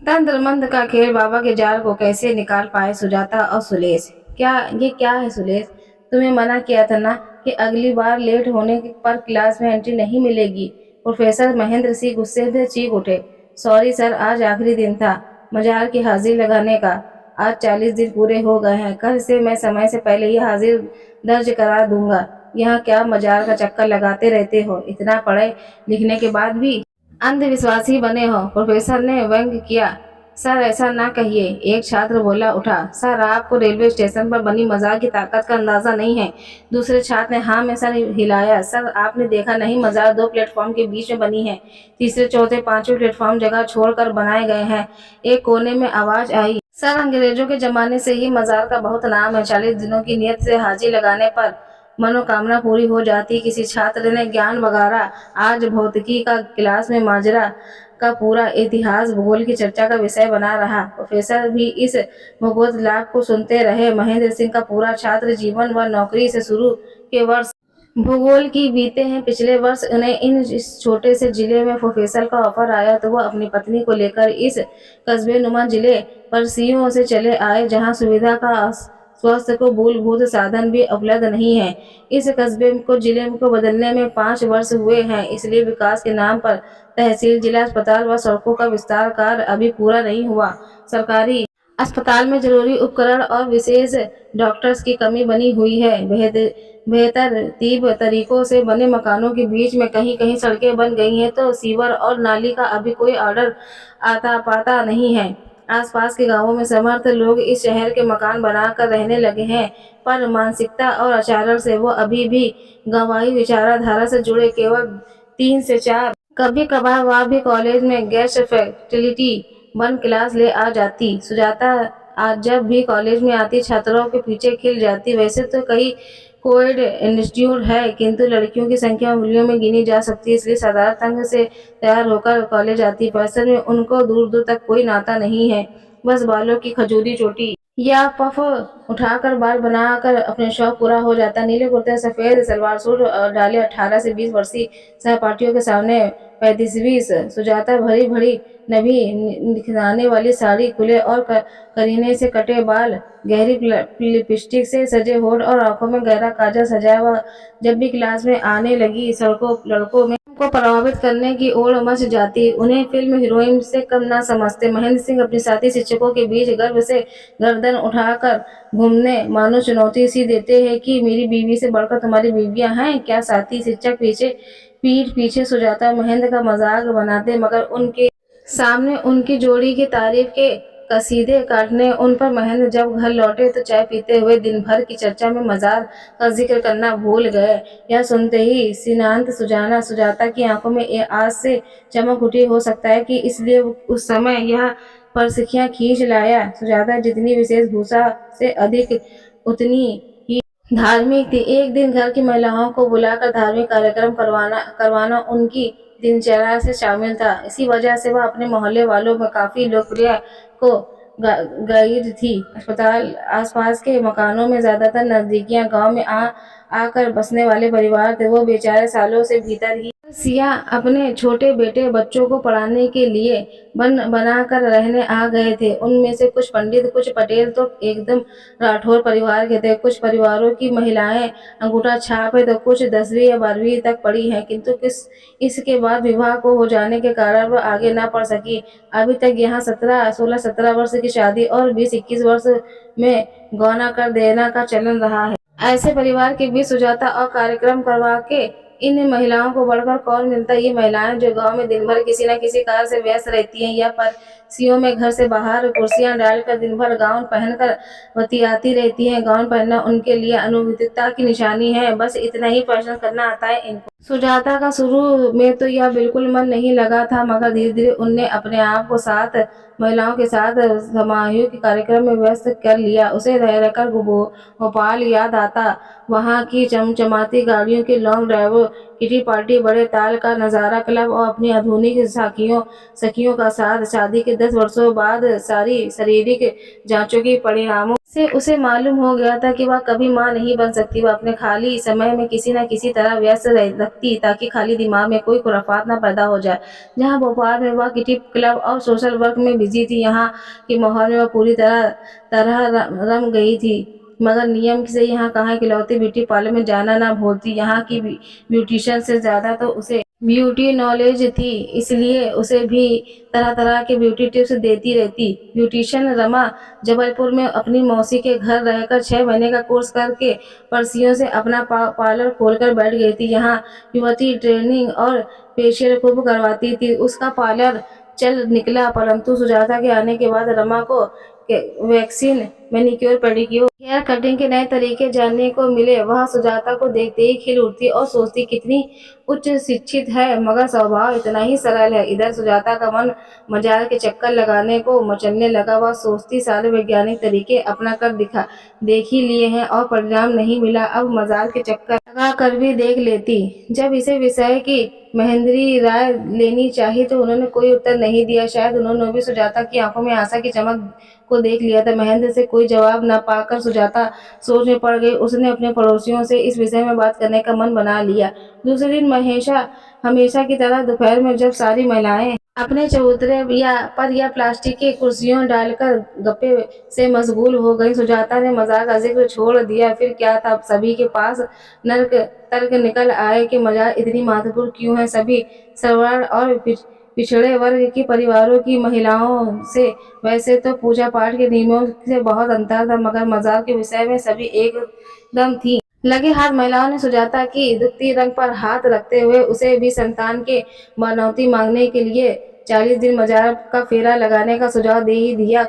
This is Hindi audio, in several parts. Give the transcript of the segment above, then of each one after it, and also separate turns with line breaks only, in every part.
तंत्र मंत्र का खेल बाबा के जाल को कैसे निकाल पाए सुजाता और सुलेश। क्या है सुलेश? तुम्हें मना किया था ना कि अगली बार लेट होने पर क्लास में एंट्री नहीं मिलेगी। प्रोफेसर महेंद्र सिंह गुस्से से चीख उठे। सॉरी सर, आज आखिरी दिन था मजार की हाजिरी लगाने का। आज 40 दिन पूरे हो गए हैं। कल से मैं समय से पहले ही हाजिर दर्ज करा दूंगा। यहाँ क्या मजार का चक्कर लगाते रहते हो? इतना पढ़े लिखने के बाद भी अंधविश्वासी बने हो, प्रोफेसर ने व्यंग किया। सर ऐसा ना कहिए, एक छात्र बोला उठा। सर आपको रेलवे स्टेशन पर बनी मजार की ताकत का अंदाजा नहीं है। दूसरे छात्र ने हाँ में सर हिलाया। सर आपने देखा नहीं, मजार 2 प्लेटफॉर्म के बीच में बनी है। तीसरे चौथे पांचवें प्लेटफॉर्म जगह छोड़कर बनाए गए हैं। एक कोने में आवाज आई। सर अंग्रेजों के जमाने से ही मजार का बहुत नाम है। 40 दिनों की नियत से हाजिरी लगाने पर मनोकामना पूरी हो जाती। किसी छात्र ने ज्ञान बघारा। आज भौतिकी का क्लास में माजरा का पूरा इतिहास भूगोल की चर्चा का विषय बना रहा। प्रोफेसर भी इस भूगोल लाभ को सुनते रहे। महेंद्र सिंह का पूरा छात्र जीवन व नौकरी से शुरू के वर्ष भूगोल की बीते हैं। पिछले वर्ष उन्हें इस छोटे से जिले में प्रोफेसर का ऑफर आया तो वह अपनी पत्नी को लेकर इस कस्बे नुमा जिले परसियों से चले आए, जहां सुविधा का स्वास्थ्य को मूलभूत साधन भी उपलब्ध नहीं है। इस कस्बे को जिले को बदलने में 5 वर्ष हुए हैं, इसलिए विकास के नाम पर तहसील, जिला अस्पताल व सड़कों का विस्तार कार्य अभी पूरा नहीं हुआ। सरकारी अस्पताल में जरूरी उपकरण और विशेष डॉक्टर्स की कमी बनी हुई है। बेहतर तरीकों से बने मकानों के बीच में कहीं कहीं सड़कें बन गई हैं, तो सीवर और नाली का अभी कोई ऑर्डर आता पाता नहीं है। आसपास के गांवों में समर्थ लोग इस शहर के मकान बनाकर रहने लगे हैं, पर मानसिकता और आचरण से वो अभी भी गंवाई विचारधारा से जुड़े। केवल 3 से 4 कभी कभार वह भी कॉलेज में गेस्ट फैकल्टी बन क्लास ले आ जाती। सुजाता आज जब भी कॉलेज में आती छात्रों के पीछे खिल जाती। वैसे तो कई कोएड इंस्टीट्यूट है, किंतु लड़कियों की संख्या उंगलियों में गिनी जा सकती है, इसलिए साधारण ढंग से तैयार होकर कॉलेज आती। फैशन में उनको दूर दूर तक कोई नाता नहीं है, बस बालों की खजूरी चोटी या पफ उठाकर बाल बनाकर अपने शौक पूरा हो जाता। नीले कुर्ते सफेद सलवार सूट डाले 18 से 20 वर्षीय सहपाठियों के सामने 35-20 सुजाता भरी भरी नभी दिखलाने वाली साड़ी, खुले और करीने से कटे बाल, गहरी लिपस्टिक से सजे होठ और आंखों में गहरा काजल सजाया हुआ जब भी क्लास में आने लगी, सड़कों लड़कों में को प्रभावित करने की ओर मच जाती। उन्हें फिल्म हीरोइन से कम ना समझते। महेंद्र सिंह अपने साथी शिक्षकों के बीच गर्व से गर्दन उठाकर घूमने मानो चुनौती सी देते हैं कि मेरी बीवी से बढ़कर तुम्हारी बीवियां हैं क्या? साथी शिक्षक पीठ पीछे सुजाता महेंद्र का मजाक बनाते, मगर उनके सामने उनकी जोड़ी की तारीफ के कसीदे काटने। उन पर महेंद्र जब घर लौटे तो चाय पीते हुए दिन भर की चर्चा में मजार का जिक्र करना भूल गए। यह सुनते ही सीनांत सुजाता की आंखों में आज से चमक उठी। हो सकता है कि इसलिए उस समय यह परसिखियां खींच लाया। सुजाता जितनी विशेष भूषा से अधिक उतनी ही धार्मिक थी। एक दिन घर की महिलाओं को बुलाकर धार्मिक कार्यक्रम करवाना उनकी दिनचर्या से शामिल था। इसी वजह से वह अपने मोहल्ले वालों में काफी लोकप्रिय को गाइड थी। अस्पताल आसपास के मकानों में ज्यादातर नजदीकियां गांव में आकर बसने वाले परिवार थे। वो बेचारे सालों से भीतर ही सिया अपने छोटे बेटे बच्चों को पढ़ाने के लिए बना कर रहने आ गए थे। उनमें से कुछ पंडित, कुछ पटेल तो एकदम राठौर परिवार के थे। कुछ परिवारों की महिलाएं अंगूठा छाप है तो कुछ 10वीं या 12वीं तक पढ़ी हैं, किंतु इसके बाद विवाह को हो जाने के कारण वह आगे ना पढ़ सकी। अभी तक यहाँ 16-17 वर्ष की शादी और 20-21 वर्ष में गौना कर देना का चलन रहा है। ऐसे परिवार के बीच सुजाता और कार्यक्रम करवा के इन महिलाओं को बढ़कर कौन मिलता। ये महिलाएं जो गांव में दिन भर किसी न किसी कार्य से व्यस्त रहती हैं या परसियों में घर से बाहर कुर्सियां डालकर दिन भर गाउन पहनकर बतियाती रहती हैं। गाउन पहनना उनके लिए अनुविधता की निशानी है, बस इतना ही फैशन करना आता है इनको। सुजाता का शुरू में तो यह बिल्कुल मन नहीं लगा था, मगर धीरे धीरे उनने अपने आप को साथ महिलाओं के साथ समारोह के कार्यक्रम में व्यस्त कर लिया। उसे रह रहकर भोपाल याद आता। वहाँ की चमचमाती गाड़ियों के लॉन्ग ड्राइव किटी पार्टी, बड़े ताल का नज़ारा क्लब और अपनी आधुनिक सखियों का साथ। शादी के 10 वर्षों बाद सारी शारीरिक जांचों के परिणामों से उसे मालूम हो गया था कि वह कभी मां नहीं बन सकती। वह अपने खाली समय में किसी न किसी तरह व्यस्त रखती ताकि खाली दिमाग में कोई खुराफात न पैदा हो जाए। जहाँ भोपाल में वह किटी क्लब और सोशल वर्क में बिजी थी, यहाँ के माहौल में वह पूरी तरह रम गई थी। मगर नियम से यहाँ कहाँ इकलौती ब्यूटी पार्लर में जाना ना भूलती। यहाँ की ब्यूटिशियन से ज्यादा तो उसे ब्यूटी नॉलेज थी, इसलिए उसे भी तरह तरह के ब्यूटी टिप्स देती रहती। ब्यूटिशियन रमा जबलपुर में अपनी मौसी के घर रहकर 6 महीने का कोर्स करके परसियों से अपना पार्लर खोलकर बैठ गई थी। यहाँ युवती ट्रेनिंग और फेशियल खूब करवाती थी। उसका पार्लर चल निकला, परंतु सुजाता के आने के बाद रमा को vaccine, manicure, pedicure, hair cutting के नए तरीके जानने को मिले। वह सुजाता को देखते ही खिल उठती और सोचती कितनी उच्च शिक्षित है, मगर स्वभाव इतना ही सरल है। इधर सुजाता का मन मजाल के चक्कर लगाने को मचलने लगा। वह सोचती सारे वैज्ञानिक तरीके अपना कर देख ही लिए हैं और परिणाम नहीं मिला, अब मजाल के चक्कर लगा कर भी देख लेती। जब इसे विषय की महेंद्री राय लेनी चाहिए तो उन्होंने कोई उत्तर नहीं दिया। शायद उन्होंने भी सुजाता की आंखों में आशा की चमक को देख लिया था। महेंद्र से कोई जवाब न पाकर सुजाता सोच में पड़ गई। उसने अपने पड़ोसियों से इस विषय में बात करने का मन बना लिया। दूसरे दिन हमेशा की तरह दोपहर में जब सारी महिलाएं अपने चबूतरे या प्लास्टिक की कुर्सियों डालकर गप्पे से मशगूल हो गई, सुजाता ने मजाक का जिक्र छोड़ दिया। फिर क्या था, सभी के पास नर्क तर्क निकल आए कि मजाक इतनी महत्वपूर्ण क्यों है। सभी सवर्ण और पिछड़े वर्ग के परिवारों की महिलाओं से वैसे तो पूजा पाठ के नियमों से बहुत अंतर था, मगर मजाक के विषय में सभी एकदम थी। लगे हाथ महिलाओं ने सुजाता की दुखती रंग पर हाथ रखते हुए उसे भी संतान के मनौती मांगने के लिए 40 दिन मजार का फेरा लगाने का सुझाव दे ही दिया।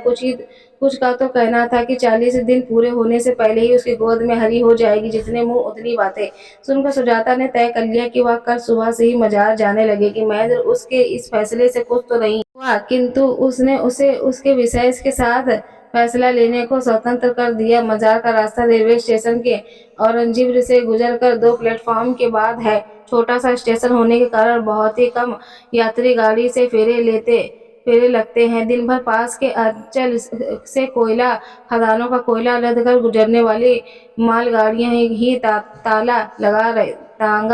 कुछ का तो कहना था कि 40 दिन पूरे होने से पहले ही उसकी गोद में हरी हो जाएगी। जितने मुंह उतनी बातें। सुनकर सुजाता ने तय कर लिया कि वह कल सुबह से ही मजार जाने लगेगी। महेंद्र उसके इस फैसले से खुश तो नहीं हुआ, किंतु उसने उसे उसके विषय के साथ फैसला लेने को स्वतंत्र कर दिया। मजार का रास्ता रेलवे स्टेशन के औरंगजेब से गुजरकर 2 प्लेटफॉर्म के बाद है। छोटा सा स्टेशन होने के कारण बहुत ही कम यात्री गाड़ी से फेरे लगते हैं। दिन भर पास के अंचल से कोयला खदानों का कोयला लदकर गुजरने वाली मालगाड़ियां ही तांगा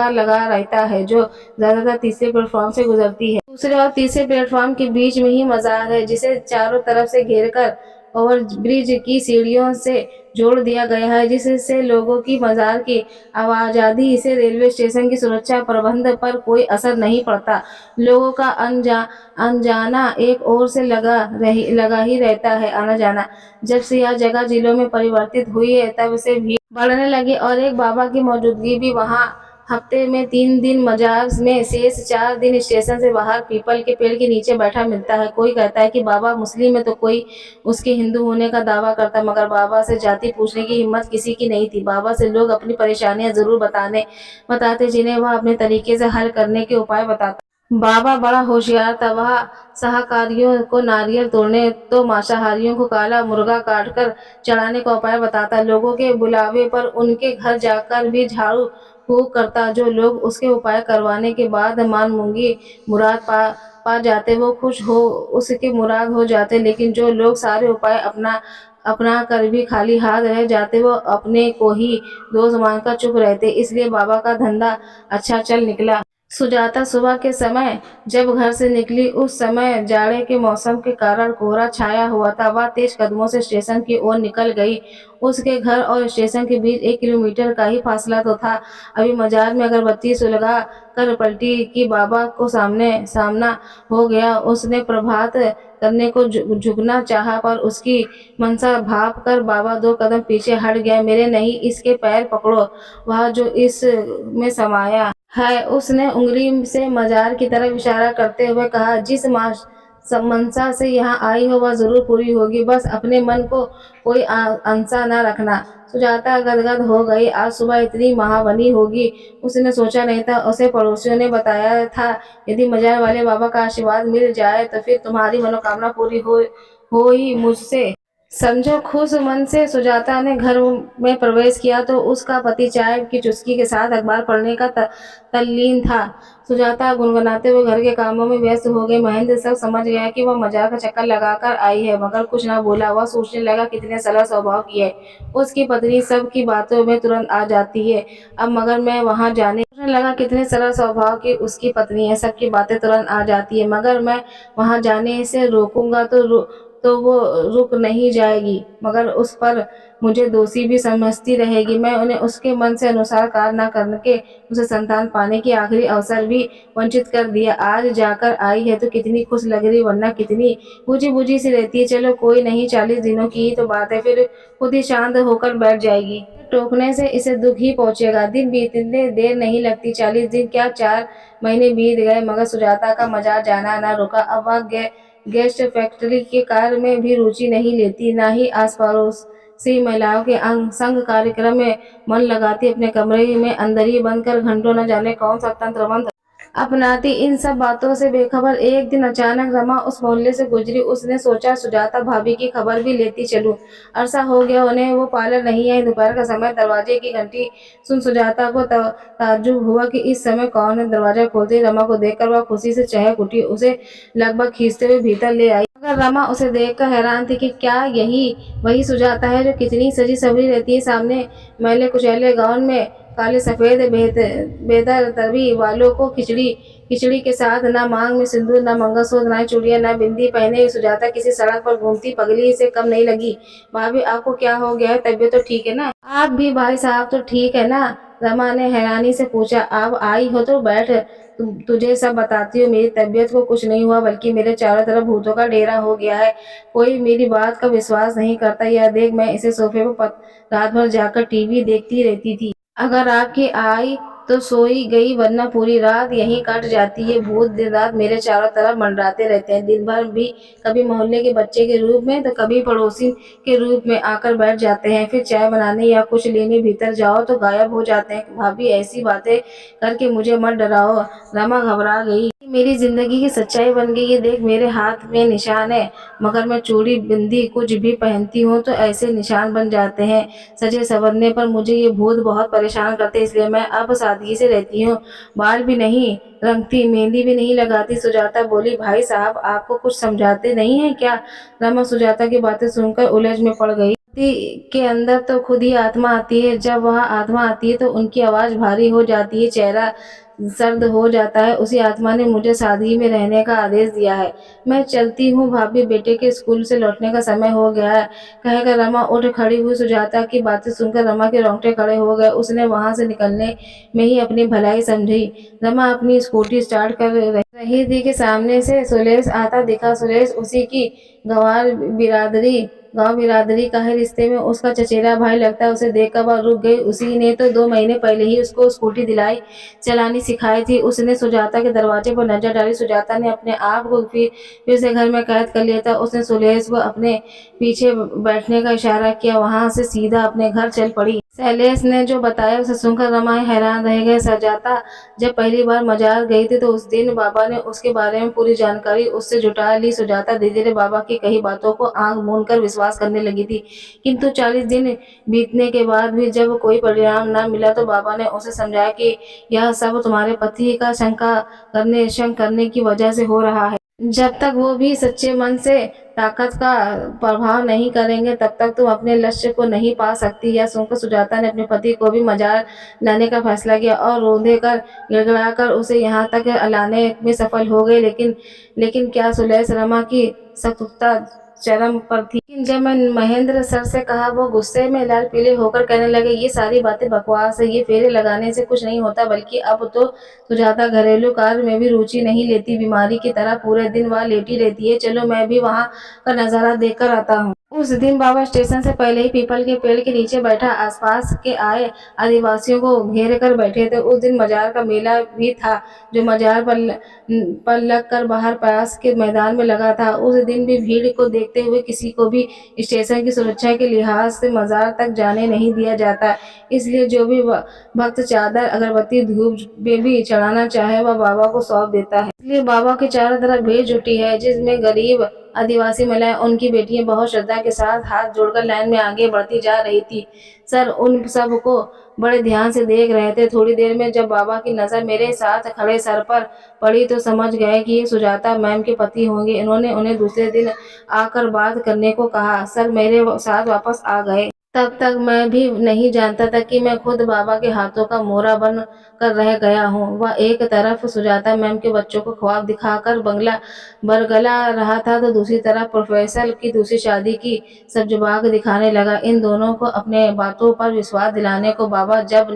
लगा रहता है, जो ज्यादातर तीसरे प्लेटफॉर्म से गुजरती है। दूसरे और तीसरे प्लेटफॉर्म के बीच में ही मजार है, जिसे चारों तरफ से घेरकर ओवर ब्रिज की सीढ़ियों से जोड़ दिया गया है, जिससे लोगों की मजार की आवाजाही से रेलवे स्टेशन की सुरक्षा प्रबंध पर कोई असर नहीं पड़ता। लोगों का अनजाना एक ओर से लगा ही रहता है, आना जाना। जब से यह जगह जिलों में परिवर्तित हुई है, तब से भीड़ बढ़ने लगी और एक बाबा की मौजूदगी भी वहाँ। हफ्ते में 3 दिन मजार में, शेष 4 दिन स्टेशन से बाहर पीपल के पेड़ के नीचे बैठा मिलता है। कोई कहता है कि बाबा मुस्लिम है तो कोई उसके हिंदू होने का दावा करता, मगर बाबा से जाति पूछने की हिम्मत किसी की नहीं थी। बाबा से लोग अपनी परेशानियां जरूर बताते, जिन्हें वह अपने तरीके से हल करने के उपाय बताता। बाबा बड़ा होशियार था। वह शाकाहारियों को नारियल तोड़ने तो मांसाहारियों को काला मुर्गा काटकर चढ़ाने का उपाय बताता। लोगों के बुलावे पर उनके घर जाकर भी झाड़ू फूंक करता। जो लोग उसके उपाय करवाने के बाद मानमूंगी मुराद पा जाते, वो खुश हो उसके मुराद हो जाते। लेकिन जो लोग सारे उपाय अपना कर भी खाली हाथ रह जाते, वो अपने को ही दोष मानकर चुप रहते। इसलिए बाबा का धंधा अच्छा चल निकला। सुजाता सुबह के समय जब घर से निकली, उस समय जाड़े के मौसम के कारण कोहरा छाया हुआ था। वह तेज कदमों से स्टेशन की ओर निकल गई। उसके घर और स्टेशन के बीच 1 किलोमीटर का ही फासला तो था। अभी मजार में अगरबत्ती सुलगा कर पलटी कि बाबा को सामना हो गया। उसने प्रभात करने को झुकना चाहा, पर उसकी मनसा भाप कर बाबा 2 कदम पीछे हट गया। मेरे नहीं, इसके पैर पकड़ो, वह जो इस में समाया है। उसने उंगली से मजार की तरफ इशारा करते हुए कहा, जिस मनसा से यहाँ आई हो वह जरूर पूरी होगी, बस अपने मन को कोई अंसा न रखना। सुजाता गदगद हो गई। आज सुबह इतनी महाबनी होगी उसने सोचा नहीं था। उसे पड़ोसियों ने बताया था, यदि मजार वाले बाबा का आशीर्वाद मिल जाए तो फिर तुम्हारी मनोकामना पूरी हो ही मुझसे समझो खुश मन से सुजाता ने घर में प्रवेश किया तो उसका पति चाय की चुस्की के साथ अखबार पढ़ने का तल्लीन था। सुजाता गुनगुनाते हुए घर के कामों में व्यस्त हो गई। महेंद्र सब समझ गया कि वह मजाक का चक्कर लगाकर आई है, मगर कुछ ना बोला। वह सोचने लगा कितने सरल स्वभाव की है उसकी पत्नी, सब की बातों में तुरंत आ जाती है। अब मगर मैं वहां जाने सोचने लगा कितने सरल स्वभाव की उसकी पत्नी है, सबकी बातें तुरंत आ जाती है, मगर मैं वहां जाने से रोकूंगा तो वो रुक नहीं जाएगी, मगर उस पर मुझे दोषी भी समझती रहेगी। मैं उन्हें उसके मन से अनुसार कार्य न करके उसे संतान पाने की आखिरी अवसर भी वंचित कर दिया। आज जाकर आई है तो कितनी खुश लग रही, वरना कितनी बुझी बुझी सी रहती है। चलो कोई नहीं, 40 दिनों की ही तो बात है, फिर खुद ही शांत होकर बैठ जाएगी। टोकने से इसे दुख ही पहुंचेगा। दिन बीतने देर नहीं लगती, 40 दिन क्या 4 महीने बीत गए, मगर सुजाता का मजार जाना न रुका। अब वह गेस्ट फैक्ट्री के कार्य में भी रुचि नहीं लेती, ना ही आस पड़ोस से महिलाओं के संघ कार्यक्रम में मन लगाती। अपने कमरे में अंदर ही बंद कर घंटों न जाने कौन सा तंत्र मंत्र अपनाती। इन सब बातों से बेखबर एक दिन अचानक रमा उस मोहल्ले से गुजरी। उसने सोचा सुजाता भाभी की खबर भी लेती चलूं। अरसा हो गया उन्हें वो पार्लर नहीं आई। दोपहर का समय, दरवाजे की घंटी सुन सुजाता को ताज्जुब हुआ कि इस समय कौन है। दरवाजा खोलते ही रमा को देखकर वह खुशी से चहक उठी, उसे लगभग खींचते हुए भीतर ले आई। मगर रमा उसे देखकर हैरान थी कि क्या यही वही सुजाता है जो कितनी सजी सवरी रहती है सामने मैले कुचैले गाउन में, काले सफेद बेदरतबी वालों को खिचड़ी खिचड़ी के साथ, ना मांग में सिंदूर, ना मंगलसूत्र, ना चूड़ियां, ना बिंदी पहने सुजाता किसी सड़क पर घूमती पगली से कम नहीं लगी। भाभी आपको क्या हो गया है? तबीयत तो ठीक है ना? आप भी भाई साहब तो ठीक है ना? रमा ने हैरानी से पूछा। आप आई हो तो बैठ, तुझे सब बताती हूँ। मेरी तबीयत को कुछ नहीं हुआ, बल्कि मेरे चारों तरफ भूतों का डेरा हो गया है। कोई मेरी बात का विश्वास नहीं करता। यह देख, मैं इसे सोफे पर रात भर जाकर टीवी देखती रहती थी। अगर आपकी आई तो सोई गई, वरना पूरी रात यहीं कट जाती है। भूत दिन रात मेरे चारों तरफ मंडराते रहते हैं। दिन भर भी कभी मोहल्ले के बच्चे के रूप में तो कभी पड़ोसी के रूप में आकर बैठ जाते हैं। फिर चाय बनाने या कुछ लेने भीतर जाओ तो गायब हो जाते हैं। भाभी ऐसी बातें करके मुझे मत डराओ। रमा घबरा गई। मेरी जिंदगी की सच्चाई बन गई। ये देख, मेरे हाथ में निशान है, मगर मैं चूड़ी बिंदी कुछ भी पहनती हूँ तो ऐसे निशान बन जाते हैं। सजे संवरने पर मुझे ये भूत बहुत परेशान करते, इसलिए मैं अब सादगी से रहती हूँ। बाल भी नहीं रंगती, मेहंदी भी नहीं लगाती। सुजाता बोली। भाई साहब आपको कुछ समझाते नहीं है क्या? रमा सुजाता की बातें सुनकर उलझ में पड़ गई। के अंदर तो खुद ही आत्मा आती है। जब वह आत्मा आती है तो उनकी आवाज भारी हो जाती है, चेहरा सर्द हो जाता है। उसी आत्मा ने मुझे सादगी में रहने का आदेश दिया है। मैं चलती हूँ भाभी, बेटे के स्कूल से लौटने का समय हो गया है, कहकर रमा उठ खड़ी हुई। सुजाता की बातें सुनकर रमा के रोंगटे खड़े हो गए। उसने वहां से निकलने में ही अपनी भलाई समझी। रमा अपनी स्कूटी स्टार्ट कर रही थी कि सामने से सुरेश आता दिखा। सुरेश उसी की गंवार बिरादरी गांव बिरादरी का है, रिश्ते में उसका चचेरा भाई लगता है। उसे देखकर वह रुक गई। उसी ने तो 2 महीने पहले ही उसको स्कूटी दिलाई चलानी सिखाई थी। उसने सुजाता के दरवाजे पर नजर डाली। सुजाता ने अपने आप को फिर से घर में कैद कर लिया था। उसने सुरेश को अपने पीछे बैठने का इशारा किया, वहां से सीधा अपने घर चल पड़ी। शैलेश ने जो बताया उसे सुनकर रमा हैरान रह गए। सुजाता जब पहली बार मजार गई थी तो उस दिन बाबा ने उसके बारे में पूरी जानकारी उससे जुटा ली। सुजाता धीरे धीरे बाबा की कही बातों को आंख मूंद कर विश्वास करने लगी थी, किंतु 40 दिन बीतने के बाद भी जब कोई परिणाम न मिला तो बाबा ने उसे समझाया कि यह सब तुम्हारे पति का शंक करने की वजह से हो रहा है। जब तक वो भी सच्चे मन से ताकत का प्रभाव नहीं करेंगे तब तक तुम अपने लक्ष्य को नहीं पा सकती। यह सुनकर सुजाता ने अपने पति को भी मजार लाने का फैसला किया और रोंदे कर गिड़गिड़ा कर उसे यहाँ तक लाने में सफल हो गई। लेकिन क्या सुलेश? रमा की सख्तता चरम पर थी। लेकिन जब मैं महेंद्र सर से कहा, वो गुस्से में लाल पीले होकर कहने लगे, ये सारी बातें बकवास है। ये फेरे लगाने से कुछ नहीं होता, बल्कि अब तो सुजाता घरेलू कार्य में भी रुचि नहीं लेती। बीमारी की तरह पूरे दिन वह लेटी रहती है। चलो मैं भी वहाँ का नजारा देख कर आता हूँ। उस दिन बाबा स्टेशन से पहले ही पीपल के पेड़ के नीचे बैठा आसपास के आए आदिवासियों को घेर कर बैठे थे। उस दिन मजार का मेला भी था, जो मजार पर लग कर बाहर पास के मैदान में लगा था। उस दिन भी भीड़ को देखते हुए किसी को भी स्टेशन की सुरक्षा के लिहाज से मजार तक जाने नहीं दिया जाता, इसलिए जो भी भक्त चादर अगरबत्ती धूप भी चढ़ाना चाहे वह बाबा को सौंप देता है। इसलिए बाबा के चारों तरफ भीड़ जुटी है, जिसमें गरीब आदिवासी महिलाएं, उनकी बेटियां बहुत श्रद्धा के साथ हाथ जोड़कर लाइन में आगे बढ़ती जा रही थी। सर उन सबको बड़े ध्यान से देख रहे थे। थोड़ी देर में जब बाबा की नजर मेरे साथ खड़े सर पर पड़ी तो समझ गए कि ये सुजाता मैम के पति होंगे। इन्होंने उन्हें दूसरे दिन आकर बात करने को कहा। सर मेरे साथ वापस आ गए। तब तक मैं भी नहीं जानता था कि मैं खुद बाबा के हाथों का मोहरा बन कर रह गया हूँ। वह एक तरफ सुजाता मैम के बच्चों को ख्वाब दिखाकर बंगला बरगला रहा था तो दूसरी तरफ प्रोफेसर की दूसरी शादी की सब जवाब दिखाने लगा। इन दोनों को अपने बातों पर विश्वास दिलाने को बाबा जब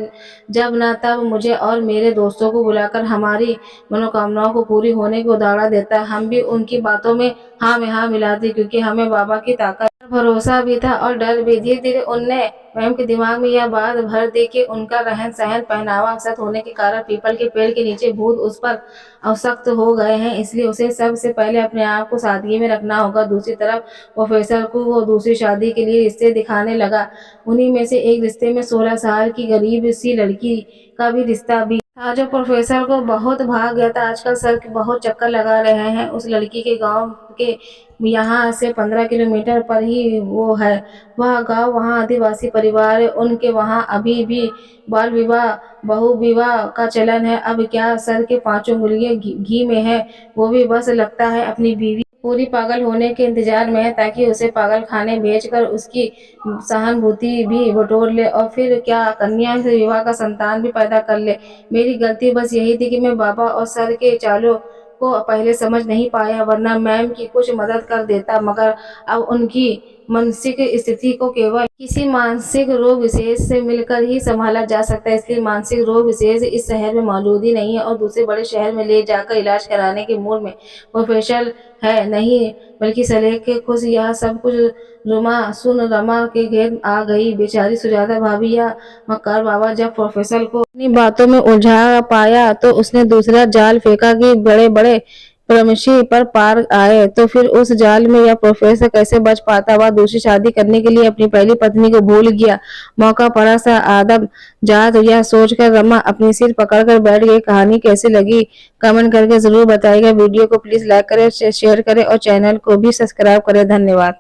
जब न तब मुझे और मेरे दोस्तों को बुलाकर हमारी मनोकामनाओं को पूरी होने की उदाहरण देता। हम भी उनकी बातों में हाँ में हाँ मिलाते क्योंकि हमें बाबा की ताकत भरोसा भी था और डर भी। धीरे धीरे उनने मैम के दिमाग में यह बात भर दी कि उनका रहन सहन पहनावा सख्त होने के कारण पीपल के पेड़ के नीचे भूत उस पर अवसक्त हो गए हैं, इसलिए उसे सबसे पहले अपने आप को सादगी में रखना होगा। दूसरी तरफ प्रोफेसर को वो दूसरी शादी के लिए रिश्ते दिखाने लगा। उन्हीं में से एक रिश्ते में 16 साल की गरीब सी लड़की का भी रिश्ता भी था जो प्रोफेसर को बहुत भाग गया था। आजकल सर के बहुत चक्कर लगा रहे हैं। उस लड़की के गांव के यहाँ से 15 किलोमीटर पर ही वो है वह गांव। वहाँ आदिवासी परिवार है। उनके वहाँ अभी भी बाल विवाह बहु विवाह का चलन है। अब क्या सर के 5 उंगलियां घी में है। वो भी बस लगता है अपनी बीवी पूरी पागल होने के इंतजार में है ताकि उसे पागल खाने भेजकर उसकी सहानुभूति भी बटोर ले और फिर क्या कन्या से विवाह का संतान भी पैदा कर ले। मेरी गलती बस यही थी कि मैं बाबा और सर के चालों को पहले समझ नहीं पाया, वरना मैम की कुछ मदद कर देता। मगर अब उनकी मानसिक स्थिति को केवल किसी मानसिक रोग विशेष से मिलकर ही संभाला जा सकता है, इसलिए मानसिक रोग विशेष इस शहर में मौजूद ही नहीं है और दूसरे बड़े शहर में ले जाकर इलाज कराने के मूड में प्रोफेसर है नहीं, बल्कि सलेह के खुश। यह सब कुछ रमा के घेर आ गई। बेचारी सुजाता भाभी या मक्कार बाबा जब प्रोफेसर को अपनी बातों में उलझा पाया तो उसने दूसरा जाल फेंका कि बड़े बड़े प्रमशी पर पार आए तो फिर उस जाल में यह प्रोफेसर कैसे बच पाता। वह दूसरी शादी करने के लिए अपनी पहली पत्नी को भूल गया। मौका पड़ा सा आदम जात यह सोचकर रमा अपनी सिर पकड़कर बैठ गई। कहानी कैसी लगी कमेंट करके जरूर बताइएगा। वीडियो को प्लीज लाइक करें, शेयर करें और चैनल को भी सब्सक्राइब करें। धन्यवाद।